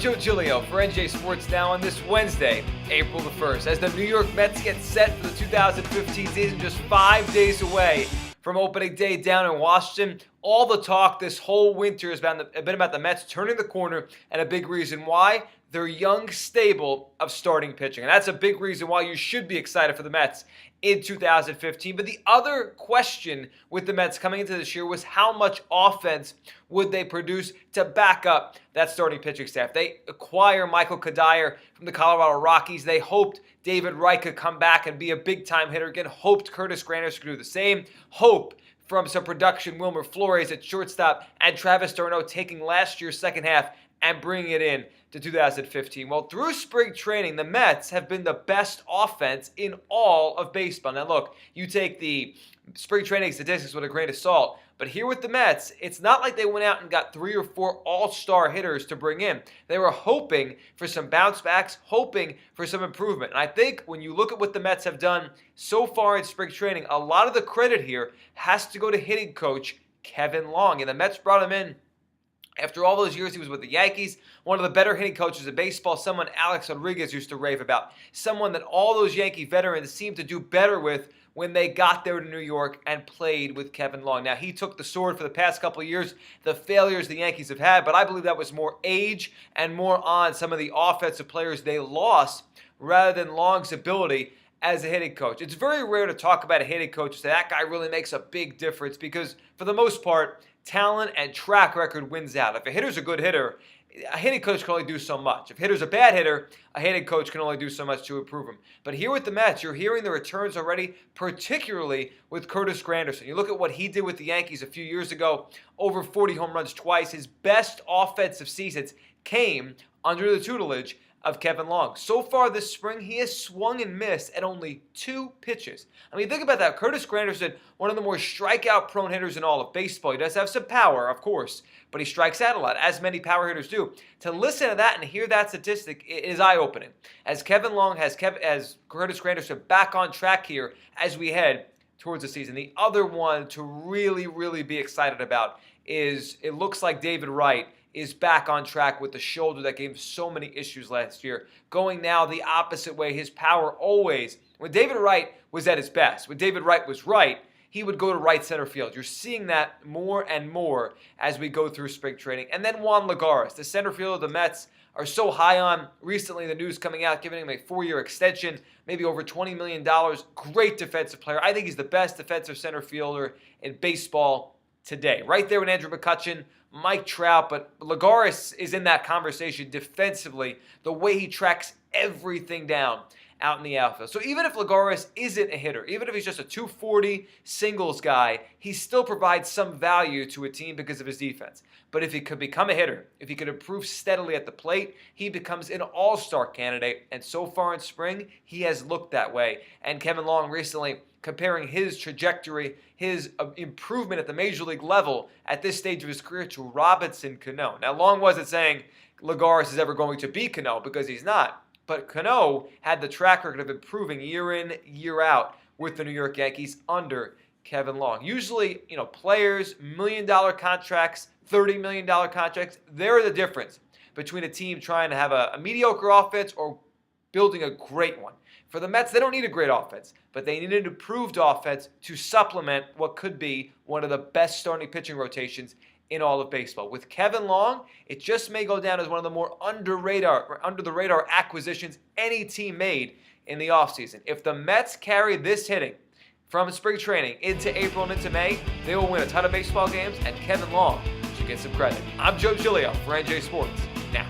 Joe Giglio for NJ Sports Now on this Wednesday, April the 1st, as the New York Mets get set for the 2015 season, just 5 days away from opening day down in Washington. All the talk this whole winter has been about the Mets turning the corner, and a big reason why, their young stable of starting pitching. And that's a big reason why you should be excited for the Mets in 2015. But the other question with the Mets coming into this year was how much offense would they produce to back up that starting pitching staff. They acquire Michael Kadire from the Colorado Rockies. They hoped David Wright could come back and be a big-time hitter again. Hoped Curtis Granderson could do the same. Hope from some production, Wilmer Flores at shortstop and Travis d'Arnaud taking last year's second half and bringing it in to 2015. Well, through spring training, the Mets have been the best offense in all of baseball. Now, look, you take the spring training statistics with a grain of salt, but here with the Mets, it's not like they went out and got 3 or 4 all-star hitters to bring in. They were hoping for some bounce backs, hoping for some improvement. And I think when you look at what the Mets have done so far in spring training, a lot of the credit here has to go to hitting coach Kevin Long. And the Mets brought him in after all those years he was with the Yankees, one of the better hitting coaches in baseball, someone Alex Rodriguez used to rave about, someone that all those Yankee veterans seemed to do better with when they got there to New York and played with Kevin Long. Now, he took the sword for the past couple of years, the failures the Yankees have had, but I believe that was more age and more on some of the offensive players they lost rather than Long's ability as a hitting coach. It's very rare to talk about a hitting coach and say that guy really makes a big difference because, for the most part, talent and track record wins out. If a hitter's a good hitter, a hitting coach can only do so much. If a hitter's a bad hitter, a hitting coach can only do so much to improve him. But here with the Mets, you're hearing the returns already, particularly with Curtis Granderson. You look at what he did with the Yankees a few years ago, over 40 home runs twice. His best offensive seasons came under the tutelage of Kevin Long. So far this spring, he has swung and missed at only 2 pitches. I mean, think about that. Curtis Granderson, one of the more strikeout-prone hitters in all of baseball. He does have some power, of course, but he strikes out a lot, as many power hitters do. To listen to that and hear that statistic is eye-opening. As Kevin Long has Curtis Granderson back on track here as we head towards the season. The other one to really, really be excited about is it looks like David Wright is back on track with the shoulder that gave so many issues last year. Going now the opposite way, his power always. When David Wright was at his best, when David Wright was right, he would go to right center field. You're seeing that more and more as we go through spring training. And then Juan Lagares, the center fielder the Mets are so high on. Recently, the news coming out, giving him a 4-year extension, maybe over $20 million. Great defensive player. I think he's the best defensive center fielder in baseball today. Right there with Andrew McCutchen, Mike Trout, but Lagares is in that conversation defensively, the way he tracks everything down out in the outfield. So even if Lagares isn't a hitter, even if he's just a 240 singles guy, he still provides some value to a team because of his defense. But if he could become a hitter, if he could improve steadily at the plate, he becomes an all-star candidate. And so far in spring, he has looked that way. And Kevin Long recently comparing his trajectory, his improvement at the major league level at this stage of his career to Robinson Cano. Now, Long wasn't saying Lagares is ever going to be Cano because he's not. But Cano had the track record of improving year in, year out with the New York Yankees under Kevin Long. Usually, players, $1 million contracts, $30 million contracts, they're the difference between a team trying to have a mediocre offense or building a great one. For the Mets, they don't need a great offense, but they need an improved offense to supplement what could be one of the best starting pitching rotations in all of baseball. With Kevin Long, it just may go down as one of the more under the radar acquisitions any team made in the offseason. If the Mets carry this hitting from spring training into April and into May, they will win a ton of baseball games, and Kevin Long should get some credit. I'm Joe Giglio for NJ Sports Now.